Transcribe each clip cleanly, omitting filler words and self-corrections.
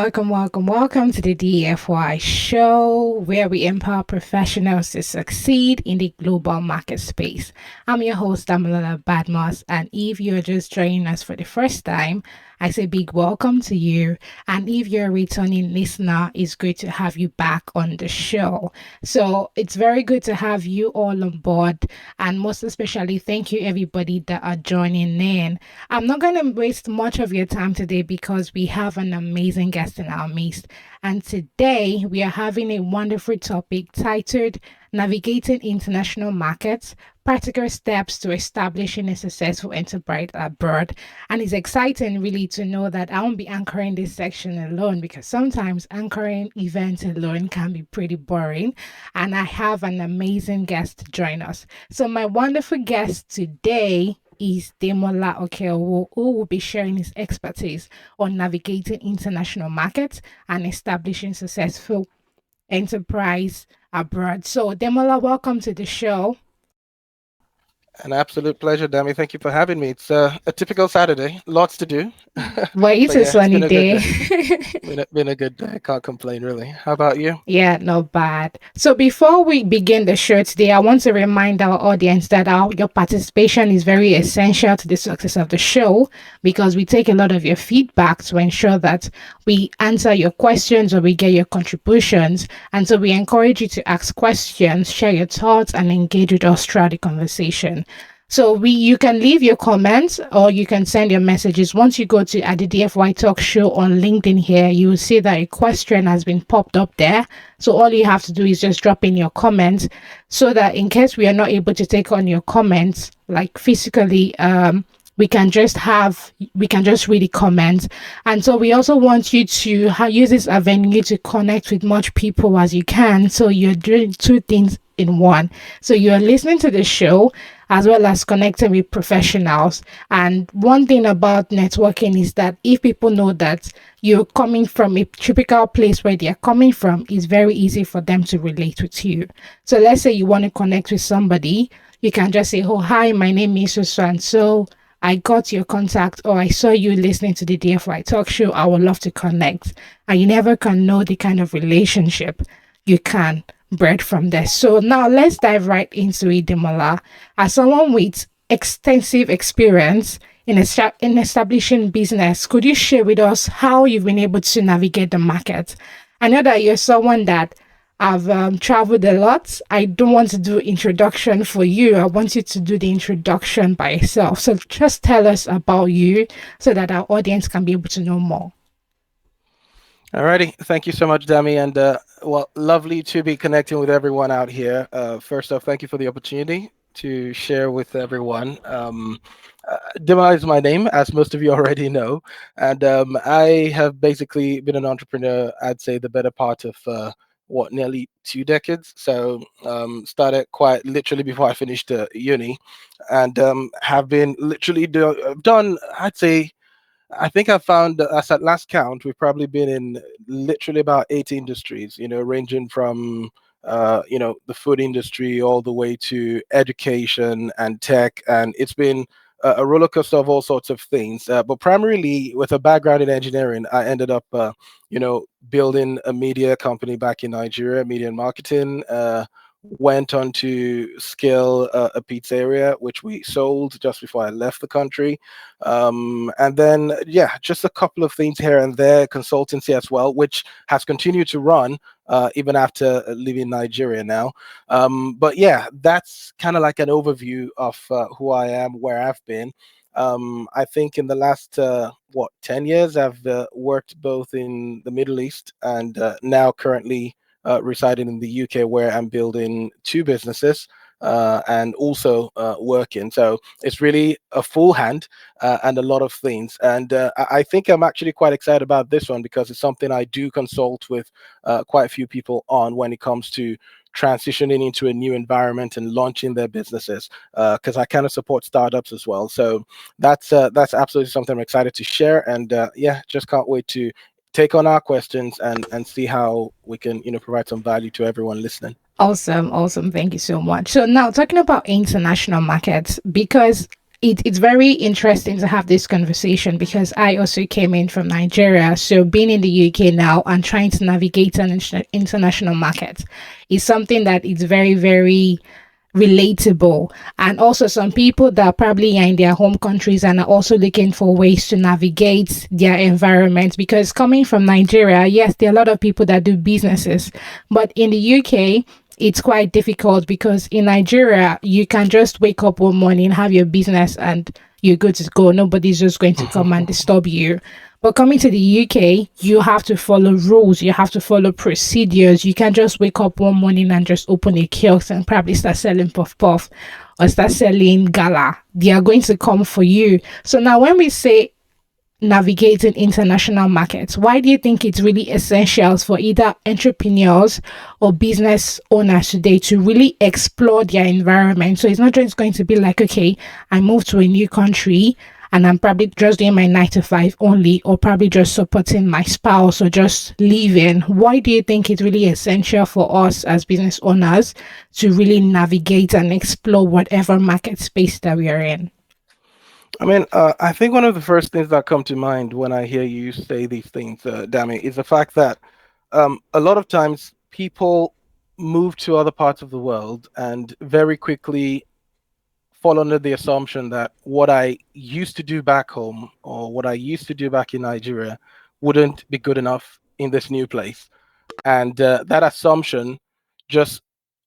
welcome to the DFY show where we empower professionals to succeed in the global market space. I'm your host, Demola Badmos, and if you're just joining us for the first time, I say big welcome to you. And if you're a returning listener, it's great to have you back on the show. So it's very good to have you all on board, and most especially, thank you everybody that are joining in. I'm not going to waste much of your time today because we have an amazing guest in our midst. And today we are having a wonderful topic titled Navigating International Markets, Practical Steps to Establishing a Successful Enterprise Abroad. And it's exciting really to know that I won't be anchoring this section alone because sometimes anchoring events alone can be pretty boring. And I have an amazing guest to join us. So my wonderful guest today is Demola Okeowo, who will be sharing his expertise on navigating international markets and establishing successful enterprise abroad. So, Demola, welcome to the show. An absolute pleasure, Dami. Thank you for having me. It's a typical Saturday, lots to do. Well, it's But a yeah, it's sunny been a good day. day. Been a good day. Can't complain, really. How about you? Yeah, not bad. So before we begin the show today, I want to remind our audience that your participation is very essential to the success of the show because we take a lot of your feedback to ensure that we answer your questions or we get your contributions. And so we encourage you to ask questions, share your thoughts, and engage with us throughout the conversation. So you can leave your comments or you can send your messages. Once you go to at the DFY Talk Show on LinkedIn here, you will see that a question has been popped up there. So all you have to do is just drop in your comments so that in case we are not able to take on your comments, like physically, we can just read the comments. And so we also want you to use this avenue to connect with much people as you can. So you're doing two things in one. So you're listening to the show as well as connecting with professionals. And one thing about networking is that if people know that you're coming from a typical place where they're coming from, it's very easy for them to relate with you. So let's say you want to connect with somebody, you can just say, oh, hi, my name is so and so. I got your contact or I saw you listening to the DFY Talk Show. I would love to connect. And you never can know the kind of relationship you can bred from there. So now let's dive right into it, Demola. As someone with extensive experience in establishing business, could you share with us how you've been able to navigate the market? I know that you're someone that I've traveled a lot. I don't want to do introduction for you. I want you to do the introduction by yourself. So just tell us about you so that our audience can be able to know more. Alrighty. Thank you so much, Dami. And well, lovely to be connecting with everyone out here. First off, thank you for the opportunity to share with everyone. Dima is my name, as most of you already know. And I have basically been an entrepreneur, I'd say the better part of nearly 2 decades. So started quite literally before I finished uni, and have been literally done, I'd say, I think I found that as at last count, we've probably been in literally about 8 industries, ranging from the food industry all the way to education and tech. And it's been a roller coaster of all sorts of things. But primarily with a background in engineering, I ended up, building a media company back in Nigeria, media and marketing. Went on to scale a pizzeria, which we sold just before I left the country. And then, yeah, just a couple of things here and there, consultancy as well, which has continued to run even after leaving Nigeria now. But yeah, that's kind of like an overview of who I am, where I've been. I think in the last 10 years, I've worked both in the Middle East and now currently residing in the UK, where I'm building two businesses and also working. So it's really a full hand and a lot of things. And I think I'm actually quite excited about this one because it's something I do consult with quite a few people on when it comes to transitioning into a new environment and launching their businesses, because I kind of support startups as well. So that's absolutely something I'm excited to share. And yeah, just can't wait to take on our questions and see how we can provide some value to everyone listening. Awesome, awesome. Thank you so much. So now talking about international markets, because it's very interesting to have this conversation because I also came in from Nigeria. So being in the UK now and trying to navigate an international market is something that is very, very relatable. And also some people that probably are in their home countries and are also looking for ways to navigate their environment, because coming from Nigeria, yes, there are a lot of people that do businesses, but in the UK it's quite difficult because in Nigeria you can just wake up one morning, have your business, and you're good to go. Nobody's just going to come and disturb you. But coming to the UK, you have to follow rules, you have to follow procedures. You can't just wake up one morning and just open a kiosk and probably start selling puff puff or start selling gala. They are going to come for you. So now when we say navigating international markets, why do you think it's really essential for either entrepreneurs or business owners today to really explore their environment? So it's not just going to be like, okay, I moved to a new country and I'm probably just doing my 9 to 5 only, or probably just supporting my spouse or just leaving. Why do you think it's really essential for us as business owners to really navigate and explore whatever market space that we are in? I mean, I think one of the first things that come to mind when I hear you say these things, Dami, is the fact that a lot of times people move to other parts of the world and very quickly fall under the assumption that what I used to do back home or what I used to do back in Nigeria wouldn't be good enough in this new place. And that assumption just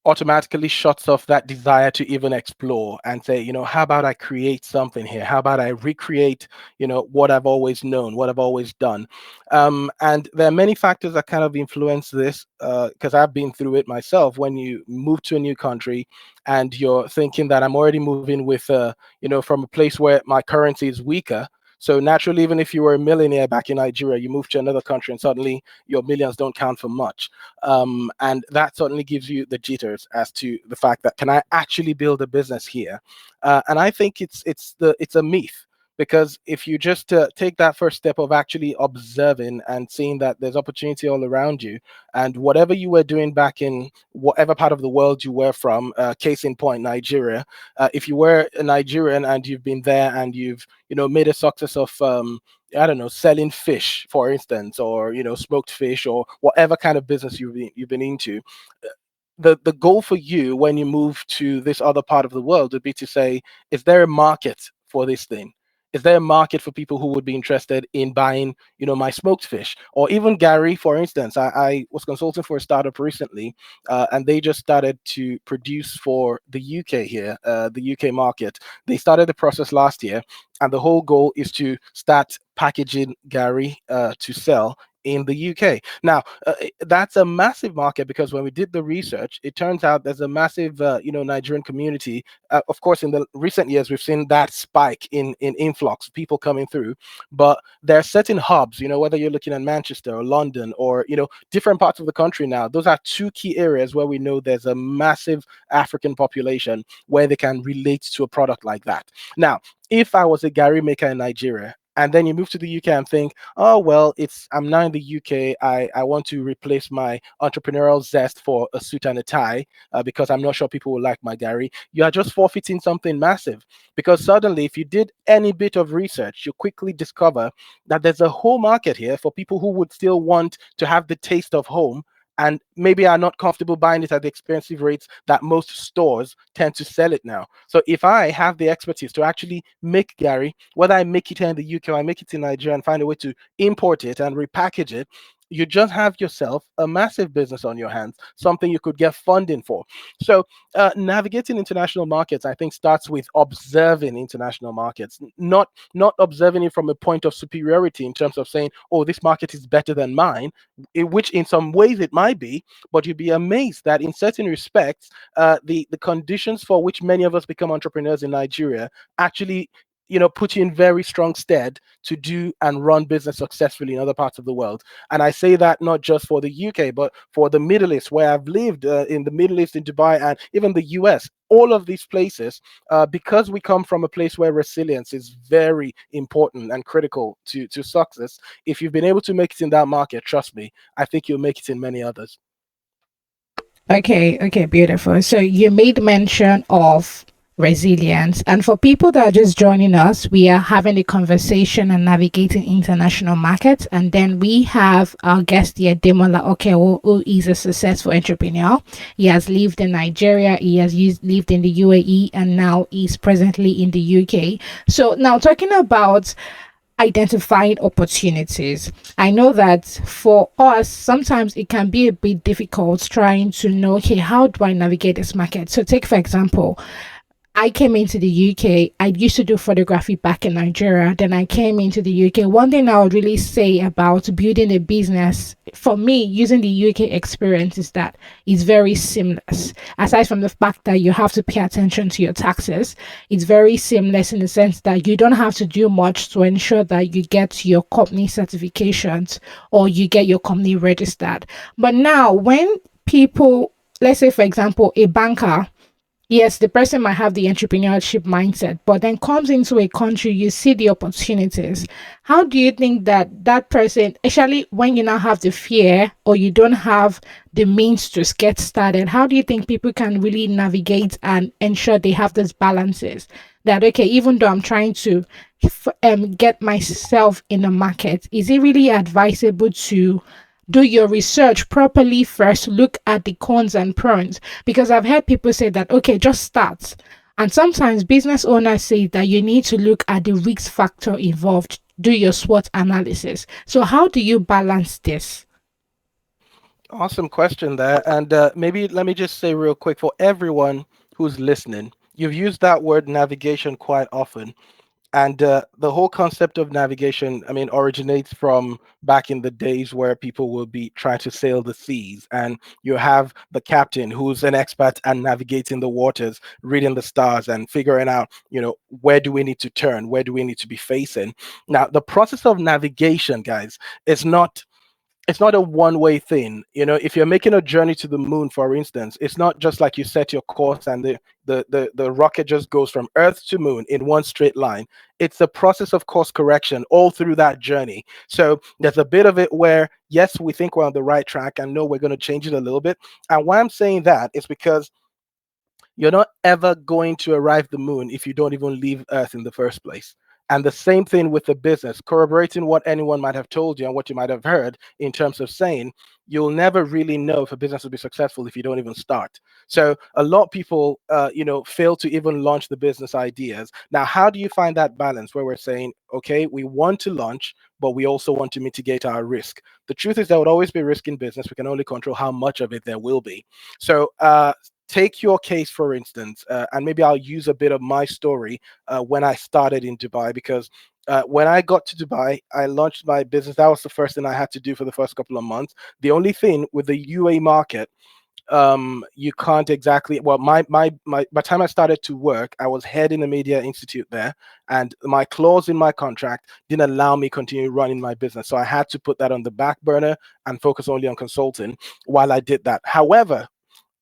automatically shuts off that desire to even explore and say, how about I create something here? How about I recreate, what I've always known, what I've always done? And there are many factors that kind of influence this, because I've been through it myself. When you move to a new country and you're thinking that I'm already moving with, from a place where my currency is weaker. So naturally, even if you were a millionaire back in Nigeria, you move to another country and suddenly your millions don't count for much. And that certainly gives you the jitters as to the fact that, can I actually build a business here? And I think it's a myth, because if you just take that first step of actually observing and seeing that there's opportunity all around you, and whatever you were doing back in whatever part of the world you were from, case in point, Nigeria, if you were a Nigerian and you've been there and you've made a success of I don't know, selling fish, for instance, or smoked fish, or whatever kind of business you've been into. The goal for you when you move to this other part of the world would be to say, is there a market for this thing? Is there a market for people who would be interested in buying, my smoked fish? Or even Gary, for instance. I was consulting for a startup recently, and they just started to produce for the UK here, the UK market. They started the process last year, and the whole goal is to start packaging Gary to sell in the UK. Now, that's a massive market, because when we did the research, it turns out there's a massive, Nigerian community. Of course, in the recent years, we've seen that spike in influx, people coming through. But there are certain hubs, whether you're looking at Manchester or London or, different parts of the country now, those are two key areas where we know there's a massive African population where they can relate to a product like that. Now, if I was a Gary maker in Nigeria, and then you move to the UK and think, oh well, I'm now in the UK. I want to replace my entrepreneurial zest for a suit and a tie, because I'm not sure people will like my Gary. You are just forfeiting something massive, because suddenly, if you did any bit of research, you quickly discover that there's a whole market here for people who would still want to have the taste of home, and maybe are not comfortable buying it at the expensive rates that most stores tend to sell it now. So if I have the expertise to actually make Gary, whether I make it here in the UK or I make it in Nigeria, and find a way to import it and repackage it, you just have yourself a massive business on your hands, something you could get funding for. So navigating international markets, I think, starts with observing international markets, not observing it from a point of superiority in terms of saying, oh, this market is better than mine, which in some ways it might be, but you'd be amazed that in certain respects, the conditions for which many of us become entrepreneurs in Nigeria actually put you in very strong stead to do and run business successfully in other parts of the world. And I say that not just for the UK, but for the Middle East, where I've lived, in the Middle East, in Dubai, and even the US. All of these places, because we come from a place where resilience is very important and critical to success. If you've been able to make it in that market, trust me, I think you'll make it in many others. Okay, okay, beautiful. So you made mention of resilience. And for people that are just joining us, we are having a conversation and navigating international markets. And then we have our guest here, Demola Okeowo, who is a successful entrepreneur. He has lived in Nigeria, he has lived in the UAE, and now he's presently in the UK. So now talking about identifying opportunities. I know that for us, sometimes it can be a bit difficult trying to know, okay, how do I navigate this market? So, take for example, I came into the UK. I used to do photography back in Nigeria. Then I came into the UK. One thing I would really say about building a business for me using the UK experience is that it's very seamless. Aside from the fact that you have to pay attention to your taxes, it's very seamless in the sense that you don't have to do much to ensure that you get your company certifications or you get your company registered. But now, when people, let's say, for example, a banker, yes, the person might have the entrepreneurship mindset, but then comes into a country, you see the opportunities. How do you think that that person, especially when you now have the fear or you don't have the means to get started, how do you think people can really navigate and ensure they have those balances? That, okay, even though I'm trying to get myself in the market, is it really advisable to do your research properly first, look at the cons and pros? Because I've heard people say that, okay, just start. And sometimes business owners say that you need to look at the risk factor involved, do your SWOT analysis. So how do you balance this? Awesome question there. And maybe let me just say real quick for everyone who's listening, you've used that word navigation quite often. And the whole concept of navigation, I mean, originates from back in the days where people will be trying to sail the seas, and you have the captain who's an expert at navigating the waters, reading the stars, and figuring out, where do we need to turn, where do we need to be facing. Now, the process of navigation, guys, is not it's not a one-way thing. If you're making a journey to the moon, for instance, it's not just like you set your course and the rocket just goes from earth to moon in one straight line. It's a process of course correction all through that journey. So there's a bit of it where yes, we think we're on the right track and no, we're going to change it a little bit. And why I'm saying that is because you're not ever going to arrive the moon if you don't even leave Earth in the first place. And the same thing with the business, corroborating what anyone might have told you and what you might have heard in terms of saying, you'll never really know if a business will be successful if you don't even start. So a lot of people, fail to even launch the business ideas. Now, how do you find that balance where we're saying, okay, we want to launch, but we also want to mitigate our risk? The truth is there would always be risk in business. We can only control how much of it there will be. So take your case, for instance, and maybe I'll use a bit of my story when I started in Dubai, because when I got to Dubai, I launched my business. That was the first thing I had to do for the first couple of months. The only thing with the UA market, you can't exactly, well, by the time I started to work, I was head in the media institute there, and my clause in my contract didn't allow me continue running my business, so I had to put that on the back burner and focus only on consulting while I did that. However,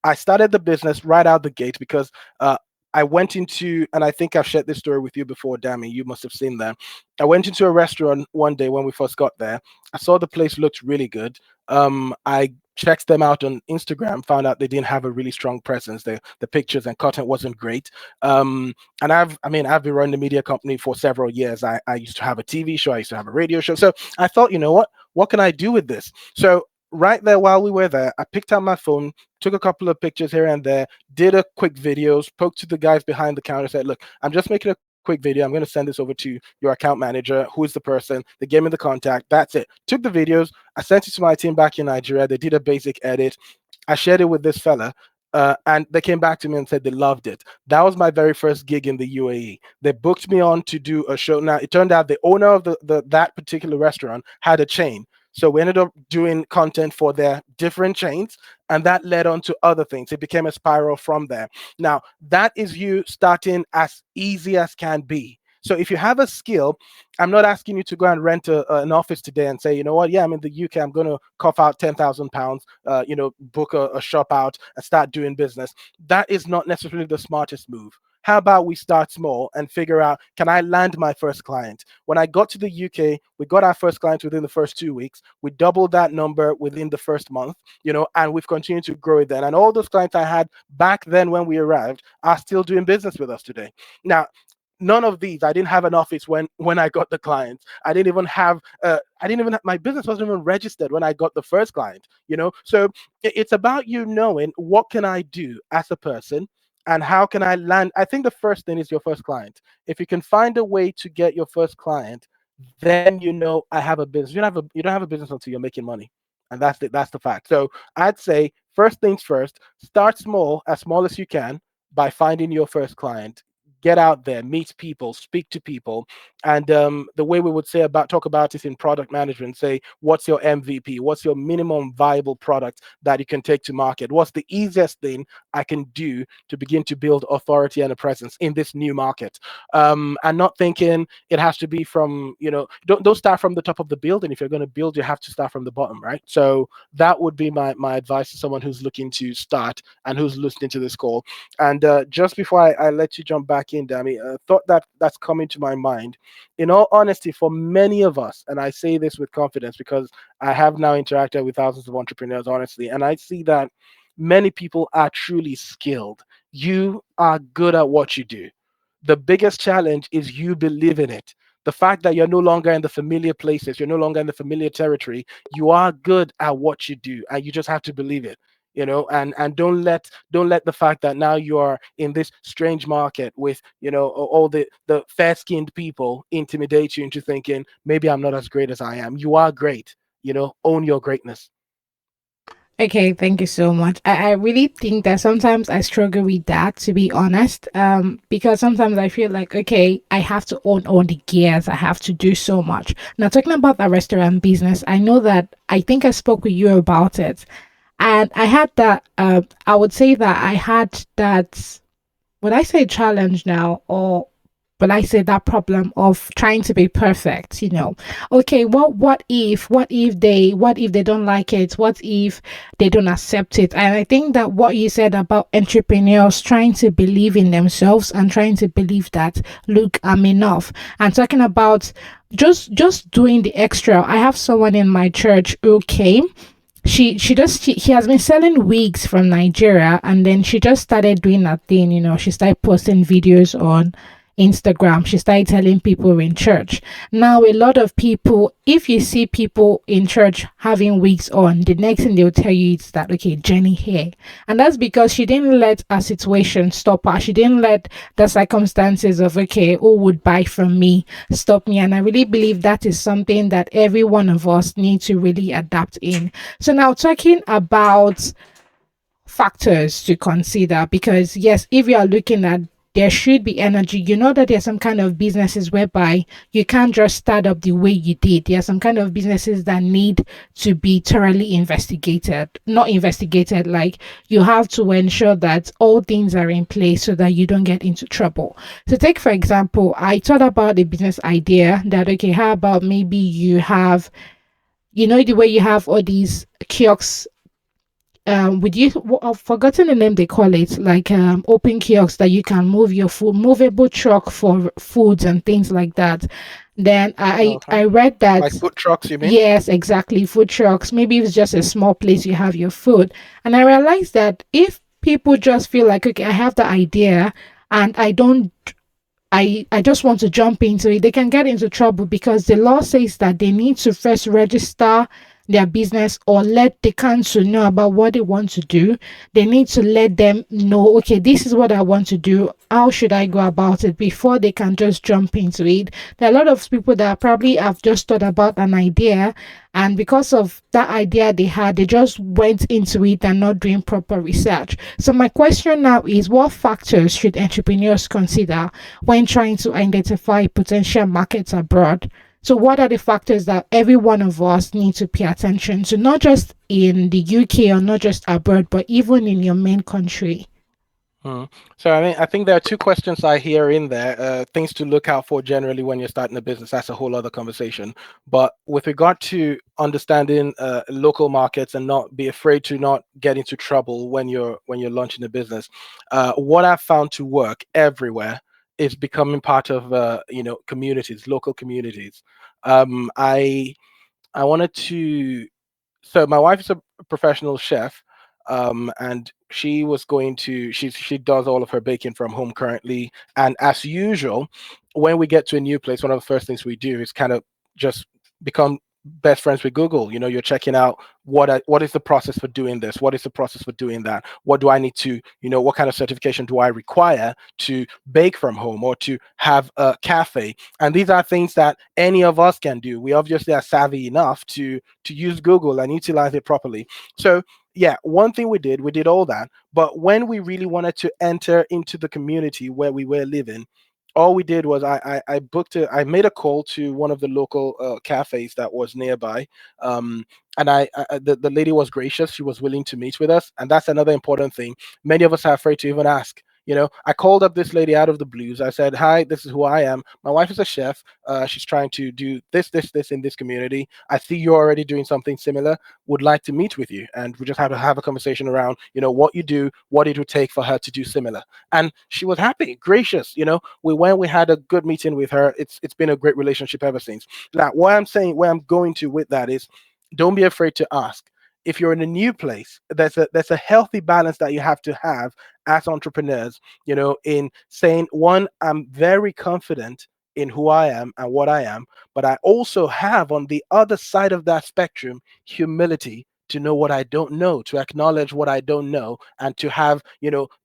I started the business right out the gate because I went into, and I think I've shared this story with you before, Dammy. You must have seen that. I went into a restaurant one day when we first got there. I saw the place looked really good. I checked them out on Instagram, found out they didn't have a really strong presence. The pictures and content wasn't great. And I've been running a media company for several years. I used to have a TV show. I used to have a radio show. So I thought, you know what? What can I do with this? So right there while we were there, I picked out my phone, took a couple of pictures here and there, did a quick video, spoke to the guys behind the counter, said, look, I'm just making a quick video. I'm going to send this over to your account manager. Who is the person? They gave me the contact. That's it. Took the videos. I sent it to my team back in Nigeria. They did a basic edit. I shared it with this fella. And they came back to me and said they loved it. That was my very first gig in the UAE. They booked me on to do a show. Now, it turned out the owner of that particular restaurant had a chain. So we ended up doing content for their different chains, and that led on to other things. It became a spiral from there. Now, that is you starting as easy as can be. So if you have a skill, I'm not asking you to go and rent an office today and say, you know what, yeah, I'm in the UK, I'm going to cough out £10,000, book a shop out and start doing business. That is not necessarily the smartest move. How about we start small and figure out, can I land my first client? When I got to the UK, we got our first client within the first 2 weeks. We doubled that number within the first month, and we've continued to grow it then. And all those clients I had back then when we arrived are still doing business with us today. Now, none of these, I didn't have an office when I got the clients. I didn't even have, my business wasn't even registered when I got the first client. So it's about you knowing, what can I do as a person, and how can I land. I think the first thing is your first client. If you can find a way to get your first client, then I have a business. You don't have a business until you're making money. And that's the fact. So I'd say, first things first, start small, as small as you can, by finding your first client. Get out there, meet people, speak to people. And the way we would talk about it in product management, say, what's your MVP? What's your minimum viable product that you can take to market? What's the easiest thing I can do to begin to build authority and a presence in this new market? And not thinking it has to be from, don't start from the top of the building. If you're going to build, you have to start from the bottom, right? So that would be my advice to someone who's looking to start and who's listening to this call. And just before I let you jump back in, Dami, a thought that's coming to my mind. In all honesty, for many of us, and I say this with confidence because I have now interacted with thousands of entrepreneurs, honestly, and I see that many people are truly skilled. You are good at what you do. The biggest challenge is you believe in it. The fact that you're no longer in the familiar places, you're no longer in the familiar territory, you are good at what you do, and you just have to believe it. And don't let the fact that now you are in this strange market with all the fair-skinned people intimidate you into thinking, maybe I'm not as great as I am. You are great. Own your greatness. Okay, thank you so much. I really think that sometimes I struggle with that, to be honest. Because sometimes I feel like, okay, I have to own all the gears. I have to do so much. Now, talking about the restaurant business, I know that I think I spoke with you about it. And I had that, I would say that I had that, would I say challenge now, or but I say that problem of trying to be perfect. Okay, what if they don't like it? What if they don't accept it? And I think that what you said about entrepreneurs trying to believe in themselves and trying to believe that, look, I'm enough. And talking about just doing the extra. I have someone in my church who came, he has been selling wigs from Nigeria, and then she just started doing that thing. She started posting videos on Instagram. She started telling people in church. Now, a lot of people, if you see people in church having wigs on, the next thing they'll tell you is that, okay, Jenny here. And that's because she didn't let a situation stop her. She didn't let the circumstances of, okay, who would buy from me, stop me. And I really believe that is something that every one of us need to really adapt in. So now, talking about factors to consider, because yes, if you are looking at, there should be energy. That there's some kind of businesses whereby you can't just start up the way you did. There are some kind of businesses that need to be thoroughly investigated. Not investigated, like, you have to ensure that all things are in place so that you don't get into trouble. So take for example, I thought about a business idea that, okay, how about maybe you have, the way you have all these kiosks, with you, I've forgotten the name they call it, like open kiosks that you can move your food, movable truck for foods and things like that. Then i Okay. i read Like that, food trucks, you mean? yes, exactly, food trucks. Maybe it's just a small place you have your food. And I realized that if people just feel like, okay, I have the idea and I just want to jump into it, they can get into trouble, because the law says that they need to first register their business or let the council know about what they want to do. They need to let them know, okay, this is what I want to do. How should I go about it, before they can just jump into it? There are a lot of people that probably have just thought about an idea, and because of that idea they had, they just went into it and not doing proper research. So my question now is, what factors should entrepreneurs consider when trying to identify potential markets abroad? So, what are the factors that every one of us need to pay attention to, not just in the UK or not just abroad, but even in your main country? Hmm. So I think there are two questions I hear in there. Things to look out for generally when you're starting a business. That's a whole other conversation. But with regard to understanding local markets and not be afraid to not get into trouble when you're launching a business, what I've found to work everywhere is becoming part of communities, local communities. I wanted to so my wife is a professional chef, and she does all of her baking from home currently. And as usual, when we get to a new place, one of the first things we do is kind of just become best friends with Google. You're checking out what is the process for doing this, what is the process for doing that, what do I need to, what kind of certification do I require to bake from home or to have a cafe. And these are things that any of us can do. We obviously are savvy enough to use Google and utilize it properly. So yeah, one thing we did all that. But when we really wanted to enter into the community where we were living, all we did was I made a call to one of the local cafes that was nearby. um, and the lady was gracious. She was willing to meet with us, and that's another important thing. Many of us are afraid to even ask. I called up this lady out of the blues. I said, "Hi, this is who I am. My wife is a chef. She's trying to do this in this community. I see you're already doing something similar. Would like to meet with you." And we just had to have a conversation around, what you do, what it would take for her to do similar. And she was happy, gracious. We had a good meeting with her. It's been a great relationship ever since. Now, what I'm saying, where I'm going to with that is, don't be afraid to ask. If you're in a new place, there's a healthy balance that you have to have as entrepreneurs, in saying, one, I'm very confident in who I am and what I am, but I also have on the other side of that spectrum humility to know what I don't know, to acknowledge what I don't know, and to have,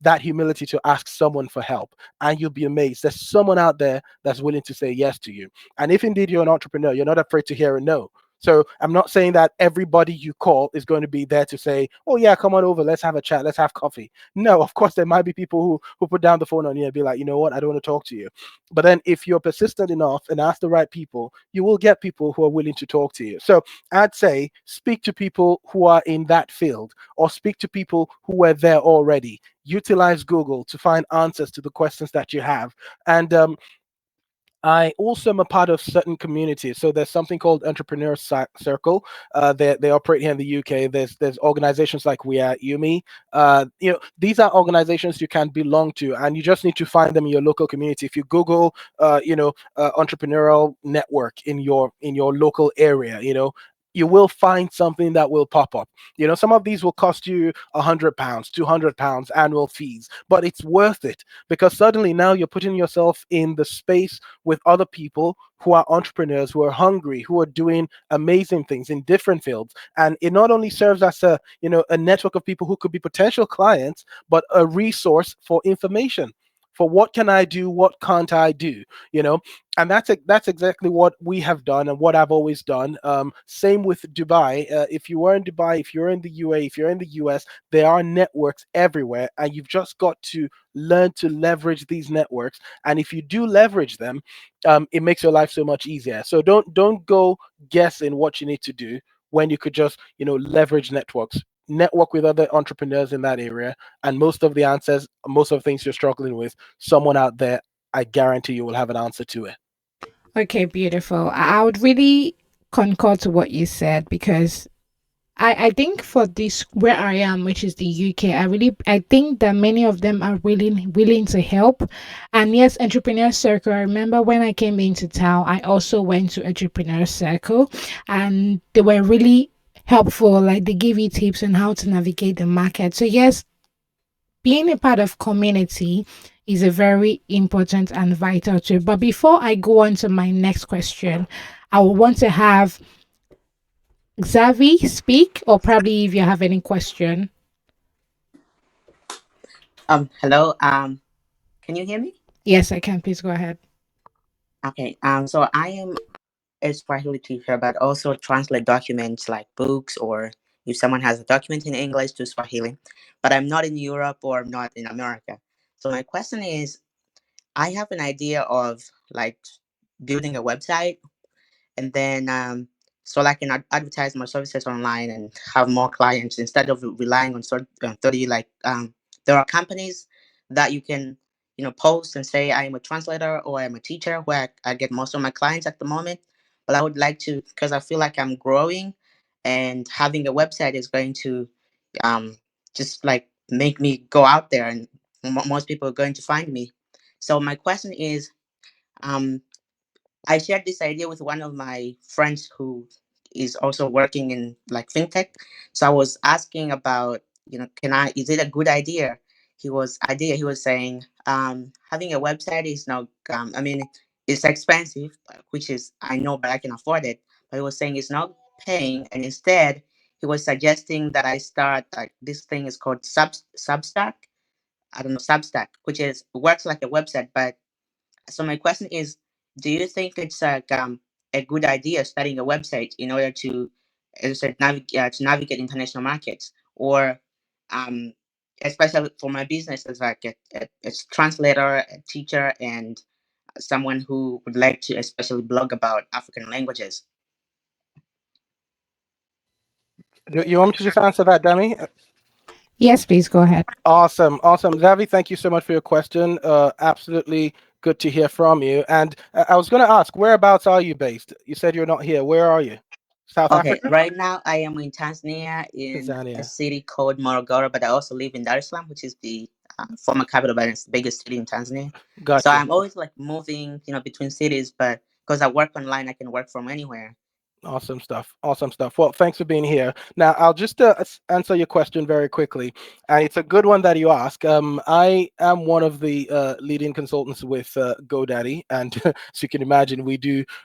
that humility to ask someone for help. And you'll be amazed. There's someone out there that's willing to say yes to you. And if indeed you're an entrepreneur, you're not afraid to hear a no. So I'm not saying that everybody you call is going to be there to say, "Oh yeah, come on over, let's have a chat, let's have coffee." No, of course there might be people who put down the phone on you and be like, "You know what, I don't want to talk to you." But then if you're persistent enough and ask the right people, you will get people who are willing to talk to you. So I'd say speak to people who are in that field, or speak to people who were there already. Utilize Google to find answers to the questions that you have. And I also am a part of certain communities. So there's something called Entrepreneur Circle. They operate here in the UK. There's organizations like We Are Yumi. These are organizations you can belong to, and you just need to find them in your local community. If you Google, entrepreneurial network in your local area, you will find something that will pop up. Some of these will cost you £100, £200 annual fees, but it's worth it, because suddenly now you're putting yourself in the space with other people who are entrepreneurs, who are hungry, who are doing amazing things in different fields. And it not only serves as a network of people who could be potential clients, but a resource for information. For what can I do? What can't I do? You know, and that's exactly what we have done and what I've always done. Same with Dubai. If you are in Dubai, if you're in the UA, if you're in the US, there are networks everywhere, and you've just got to learn to leverage these networks. And if you do leverage them, it makes your life so much easier. So don't go guessing what you need to do when you could just leverage networks. Network with other entrepreneurs in that area, and most of the answers, most of the things you're struggling with, someone out there, I guarantee you will have an answer to it. Okay, beautiful. I would really concur to what you said, because I think for this where I am, which is the UK, I think that many of them are willing to help. And yes, entrepreneur circle. I remember when I came into town, I also went to entrepreneur circle, and they were really helpful. Like they give you tips on how to navigate the market. So yes, being a part of community is a very important and vital tool. But before I go on to my next question, I would want to have Xavi speak, or probably if you have any question. Hello. Can you hear me? Yes, I can. Please go ahead. Okay. So I am a Swahili teacher, but also translate documents like books, or if someone has a document in English to Swahili. But I'm not in Europe or not in America. So my question is, I have an idea of like building a website, and then so I can advertise my services online and have more clients instead of relying on 30, like there are companies that you can, post and say I am a translator or I'm a teacher, where I get most of my clients at the moment. But I would like to, because I feel like I'm growing, and having a website is going to um, just like make me go out there, and most people are going to find me. So my question is, um, I shared this idea with one of my friends who is also working in like fintech. So I was asking about, is it a good idea? He was saying, having a website is not, I mean, it's expensive, which is, I know, but I can afford it. But he was saying it's not paying. And instead, he was suggesting that I start like this thing is called Substack. I don't know, Substack, which is works like a website, but so my question is, do you think it's like a good idea starting a website in order to, as I said, to navigate international markets, or um, especially for my business as like a translator, a teacher, and someone who would like to especially blog about African languages? You want me to just answer that, Demi? Yes, please go ahead. Awesome, awesome. Zavi, thank you so much for your question. Absolutely good to hear from you. And I was going to ask, whereabouts are you based? You said you're not here. Where are you? South Okay, Africa? right now I am in Tanzania in a Tanzania. city called Morogoro, but I also live in Dar es Salaam, which is the former capital, but it's the biggest city in Tanzania. So Got you. I'm always like moving, between cities, but because I work online, I can work from anywhere. Awesome stuff. Awesome stuff. Well, thanks for being here. Now, I'll just answer your question very quickly, and it's a good one that you ask. I am one of the leading consultants with GoDaddy, and so you can imagine,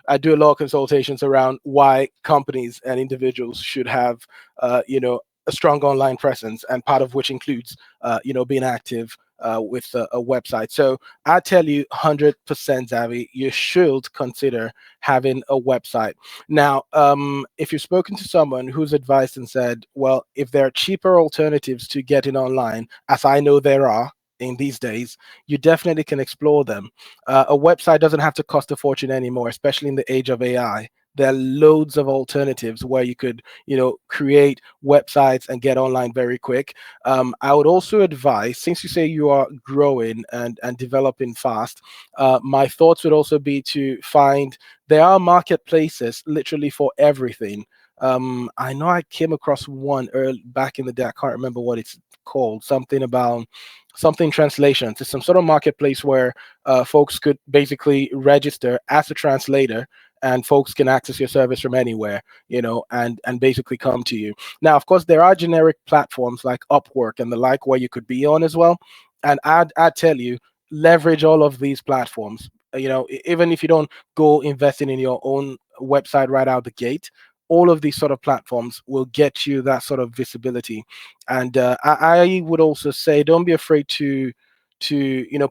I do a lot of consultations around why companies and individuals should have, a strong online presence, and part of which includes, being active. With a website. So I tell you 100%, Zavi, you should consider having a website. Now, if you've spoken to someone who's advised and said, well, if there are cheaper alternatives to getting online, as I know there are in these days, you definitely can explore them. A website doesn't have to cost a fortune anymore, especially in the age of AI. There are loads of alternatives where you could, create websites and get online very quick. I would also advise, since you say you are growing and developing fast, my thoughts would also be to find there are marketplaces literally for everything. I know I came across one early back in the day. I can't remember what it's called. Something about something translations. It's some sort of marketplace where folks could basically register as a translator, and folks can access your service from anywhere, and basically come to you. Now, of course, there are generic platforms like Upwork and the like where you could be on as well. And I'd tell you, leverage all of these platforms. Even if you don't go investing in your own website right out the gate, all of these sort of platforms will get you that sort of visibility. And I would also say, don't be afraid to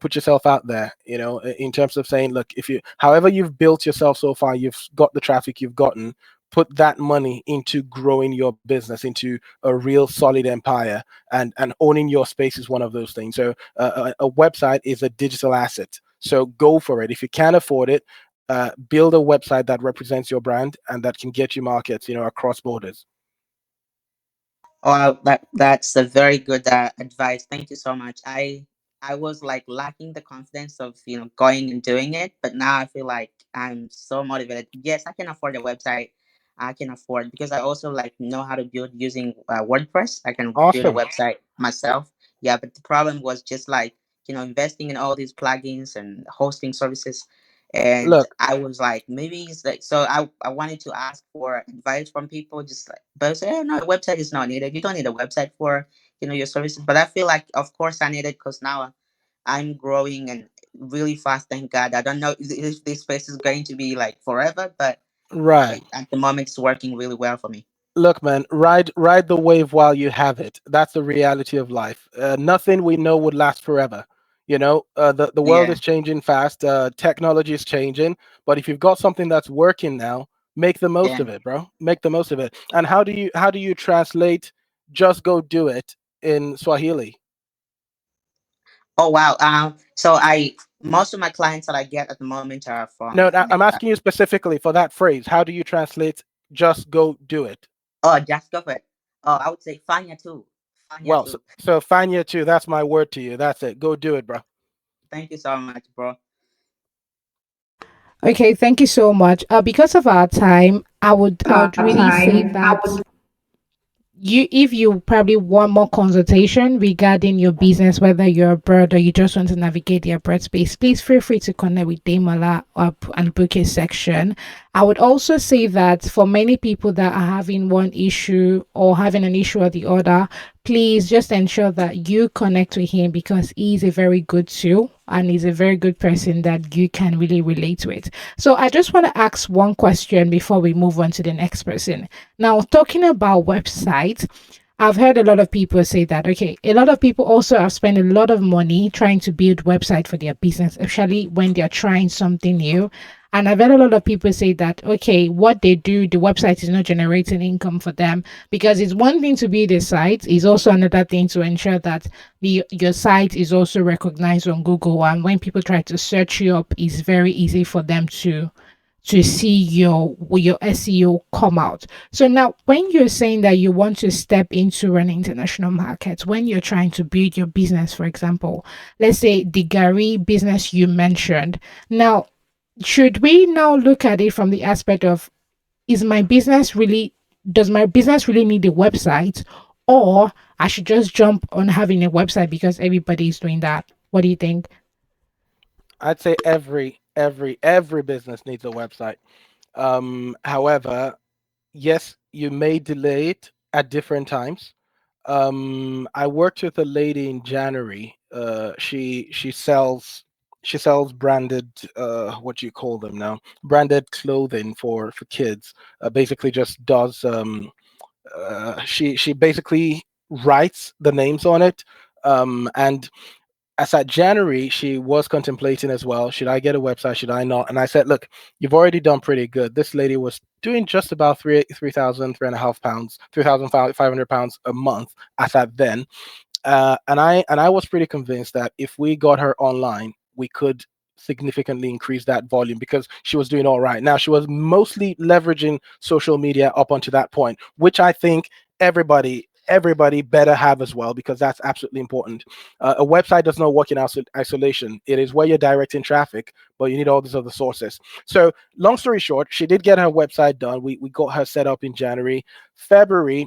put yourself out there, in terms of saying, look, if you however you've built yourself so far, you've got the traffic you've gotten, put that money into growing your business into a real solid empire, and owning your space is one of those things. So a website is a digital asset, so go for it. If you can afford it, build a website that represents your brand and that can get you markets, across borders. Oh, that's a very good advice. Thank you so much. I was like lacking the confidence of going and doing it, but now I feel like I'm so motivated. Yes, I can afford a website. I can afford, because I also like know how to build using WordPress. I can build a Awesome. website myself. Yeah, but the problem was just like investing in all these plugins and hosting services, and Look, I was like, maybe it's like, so I wanted to ask for advice from people, just like, but I said, oh, no, a website is not needed. You don't need a website for your services. But I feel like, of course, I need it, because now I'm growing and really fast. Thank God. I don't know if this space is going to be like forever, but right. at the moment, it's working really well for me. Look, man, ride the wave while you have it. That's the reality of life. Nothing we know would last forever. The world Yeah, is changing fast. Technology is changing. But if you've got something that's working now, make the most yeah. of it, bro. Make the most of it. And how do you translate "just go do it" in Swahili? Oh wow. So I most of my clients that I get at the moment are No, from I'm asking you specifically for that phrase. How do you translate "just go do it"? oh, just go for it. Oh, I would say fanya too. Fanya Well, too. so Fanya too. That's my word to you. That's it. Go do it, bro. Thank you so much, bro. Okay, thank you so much. Because of our time, I would really say Time, I that would. you if you probably want more consultation regarding your business, whether you're abroad or you just want to navigate the abroad space, please feel free to connect with Demola up and book a section. I would also say that for many people that are having one issue or having an issue or the other, please just ensure that you connect with him because he's a very good tool and he's a very good person that you can really relate with. So I just want to ask one question before we move on to the next person. Now, talking about websites, I've heard a lot of people say that, okay, a lot of people also have spent a lot of money trying to build website for their business, especially when they're trying something new. And I've heard a lot of people say that, okay, what they do, the website is not generating income for them because it's one thing to build a site, it's also another thing to ensure that your site is also recognized on Google. And when people try to search you up, it's very easy for them to see your SEO come out. So now when you're saying that you want to step into an international market, when you're trying to build your business, for example, let's say the Gary business you mentioned. Now, should we now look at it from the aspect of is my business really does my business really need a website or I should just jump on having a website because everybody's doing that? What do you think? I'd say every business needs a website. However, yes, you may delay it at different times. I worked with a lady in January. She sells branded, what do you call them now? Branded clothing for kids. Basically, just does she basically writes the names on it. And as at January, she was contemplating as well. Should I get a website? Should I not? And I said, look, you've already done pretty good. This lady was doing just about 3,000, 3.5 pounds, 3,500 pounds a month as at then. And I was pretty convinced that if we got her online, we could significantly increase that volume because she was doing all right. Now she was mostly leveraging social media up until that point, which I think everybody better have as well because that's absolutely important. A website does not work in isolation. It is where you're directing traffic, but you need all these other sources. So long story short, she did get her website done. We got her set up in January. February,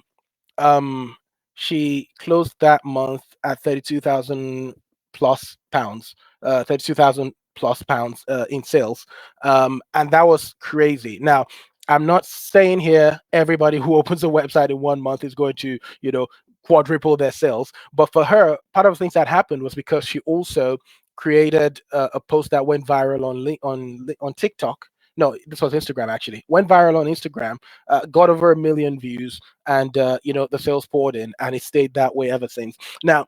um she closed that month at 32,000 plus pounds, 32,000 plus pounds in sales. And that was crazy. Now, I'm not saying here everybody who opens a website in 1 month is going to, quadruple their sales. But for her, part of the things that happened was because she also created a post that went viral on TikTok. No, this was Instagram actually. Went viral on Instagram, got over 1 million views, and the sales poured in, and it stayed that way ever since. Now,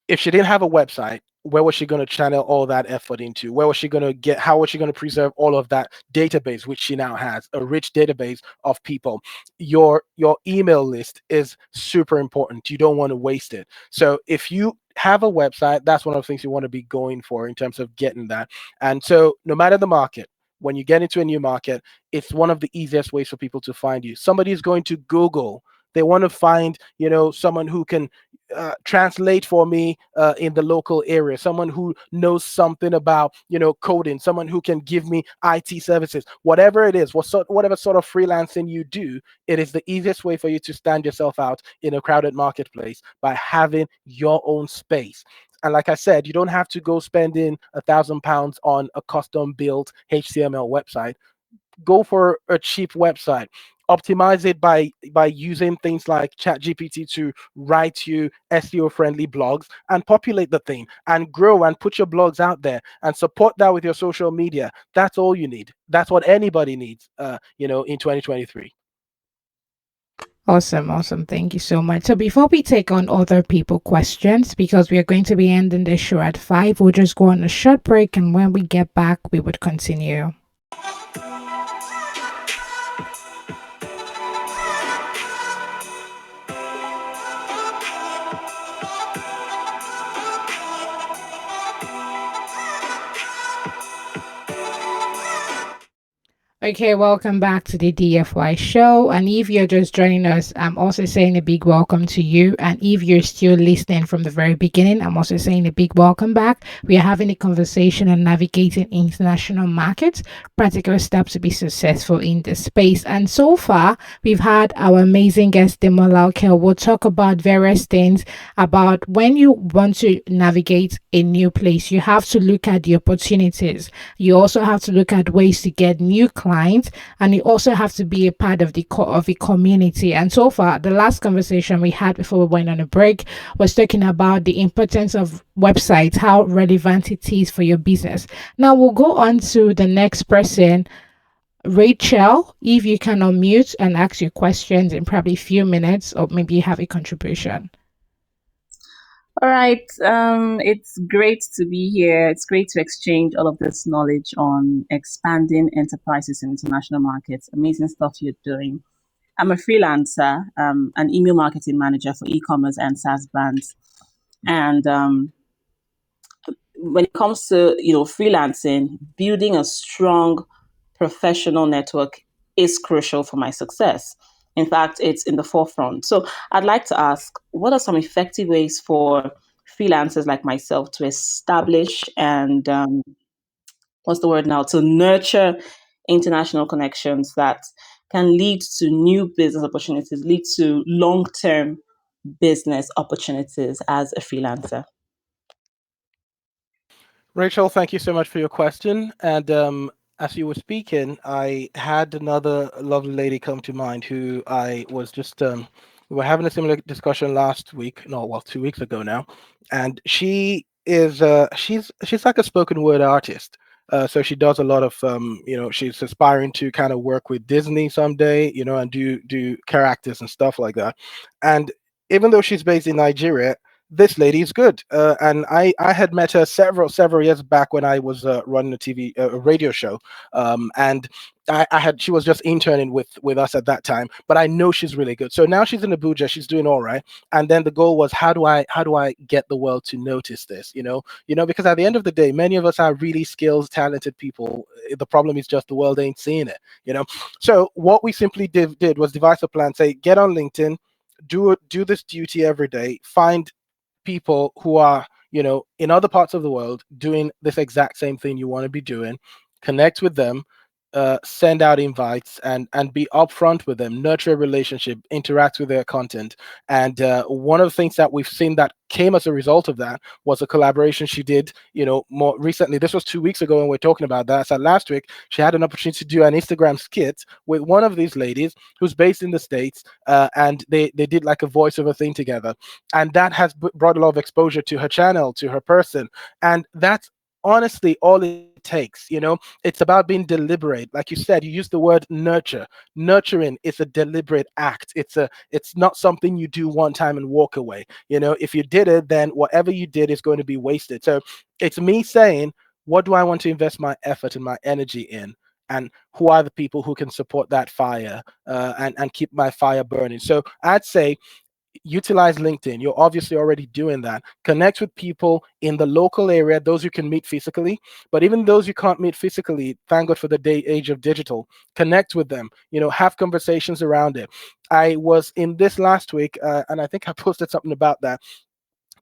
if she didn't have a website, where was she going to channel all that effort into? Where was she going to get? How was she going to preserve all of that database, which she now has, a rich database of people? Your email list is super important. You don't want to waste it. So if you have a website, that's one of the things you want to be going for in terms of getting that. And so, no matter the market, when you get into a new market, it's one of the easiest ways for people to find you. Somebody is going to Google. They want to find, someone who can translate for me in the local area, someone who knows something about coding, someone who can give me IT services, whatever it is, whatever sort of freelancing you do. It is the easiest way for you to stand yourself out in a crowded marketplace by having your own space. And like I said, you don't have to go spending £1,000 on a custom built HTML website. Go for a cheap website. Optimize it by using things like ChatGPT to write you SEO friendly blogs and populate the thing and grow and put your blogs out there and support that with your social media. That's all you need. That's what anybody needs, in 2023. Awesome, awesome. Thank you so much. So before we take on other people questions, because we are going to be ending the show at 5, we'll just go on a short break and when we get back, we would continue. Okay, welcome back to the DFY show. And if you're just joining us, I'm also saying a big welcome to you. And if you're still listening from the very beginning, I'm also saying a big welcome back. We are having a conversation on navigating international markets, practical steps to be successful in this space. And so far, we've had our amazing guest, Demola Okeowo. We'll talk about various things about when you want to navigate a new place, you have to look at the opportunities. You also have to look at ways to get new clients, and you also have to be a part of the community. And so far, the last conversation we had before we went on a break was talking about the importance of websites, how relevant it is for your business. Now we'll go on to the next person. Rachel, if you can unmute and ask your questions in probably a few minutes, or maybe you have a contribution. All right. It's great to be here. It's great to exchange all of this knowledge on expanding enterprises in international markets. Amazing stuff you're doing. I'm a freelancer, an email marketing manager for e-commerce and SaaS brands. And when it comes to freelancing, building a strong professional network is crucial for my success. In fact, it's in the forefront. So I'd like to ask, what are some effective ways for freelancers like myself to establish and what's the word now, to nurture international connections that can lead to new business opportunities, lead to long-term business opportunities as a freelancer? Rachel, thank you so much for your question. And as you were speaking, I had another lovely lady come to mind who I was just we were having a similar discussion last week, no, well, 2 weeks ago now, and she is she's like a spoken word artist. So she does a lot of she's aspiring to kind of work with Disney someday, and do characters and stuff like that. And even though she's based in Nigeria, this lady is good. And I had met her several years back when I was running a a radio show. And she was just interning with us at that time, but I know she's really good. So now she's in Abuja, she's doing all right. And then the goal was, how do I get the world to notice this? Because at the end of the day, many of us are really skilled, talented people. The problem is just the world ain't seeing it. So what we simply did was devise a plan, say, get on LinkedIn, do this duty every day, find people who are in other parts of the world doing this exact same thing you want to be doing, connect with them, send out invites, and be upfront with them, nurture a relationship, interact with their content. And one of the things that we've seen that came as a result of that was a collaboration she did more recently. This was 2 weeks ago, and we're talking about that. So last week she had an opportunity to do an Instagram skit with one of these ladies who's based in the States, and they did like a voiceover thing together, and that has brought a lot of exposure to her channel, to her person. And that's honestly all it takes. It's about being deliberate. Like you said, you use the word nurture. Nurturing is a deliberate act. It's not something you do one time and walk away. If you did it, then whatever you did is going to be wasted. So it's me saying, what do I want to invest my effort and my energy in, and who are the people who can support that fire, and keep my fire burning. So I'd say utilize LinkedIn. You're obviously already doing that. Connect with people in the local area, those you can meet physically, but even those you can't meet physically, thank God for the age of digital. Connect with them, have conversations around it. I was in this last week, and I think I posted something about that.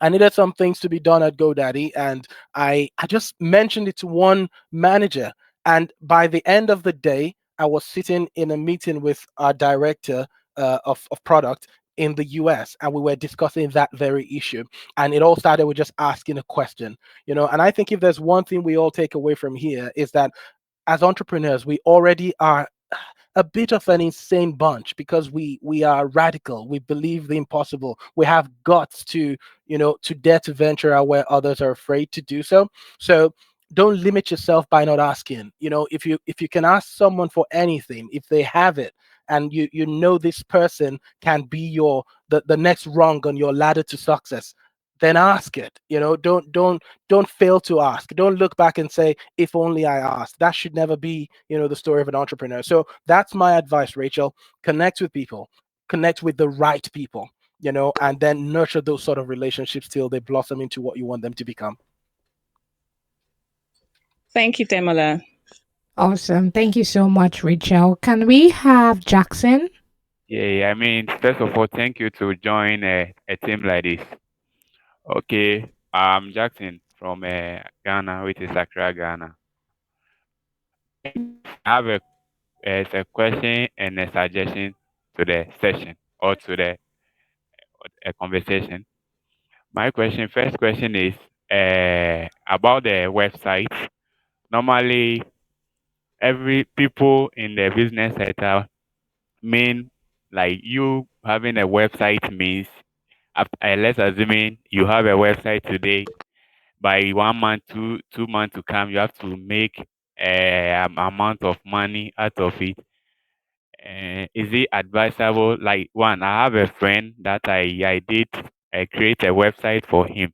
I needed some things to be done at GoDaddy, and I just mentioned it to one manager. And by the end of the day, I was sitting in a meeting with our director of product in the US, and we were discussing that very issue. And it all started with just asking a question. And I think if there's one thing we all take away from here, is that as entrepreneurs, we already are a bit of an insane bunch, because we are radical. We believe the impossible. We have guts to dare to venture out where others are afraid to do so. So don't limit yourself by not asking. If you can ask someone for anything, if they have it, and you know this person can be the next rung on your ladder to success, then ask it. Don't fail to ask. Don't look back and say, if only I asked. That should never be the story of an entrepreneur. So that's my advice, Rachel. Connect with people, connect with the right people, and then nurture those sort of relationships till they blossom into what you want them to become. Thank you, Demola. Awesome. Thank you so much, Rachel. Can we have Jackson? Yeah, I mean, first of all, thank you to join a team like this. Okay, I'm Jackson from Ghana, which is Accra, Ghana. I have a question and a suggestion to the session or to the a conversation. My first question is about the website. Normally, every people in the business sector mean like you having a website means, let's assuming you have a website today, by 1 month, 2 months to come, you have to make amount of money out of it. Is it advisable? Like one, I have a friend that I did create a website for him.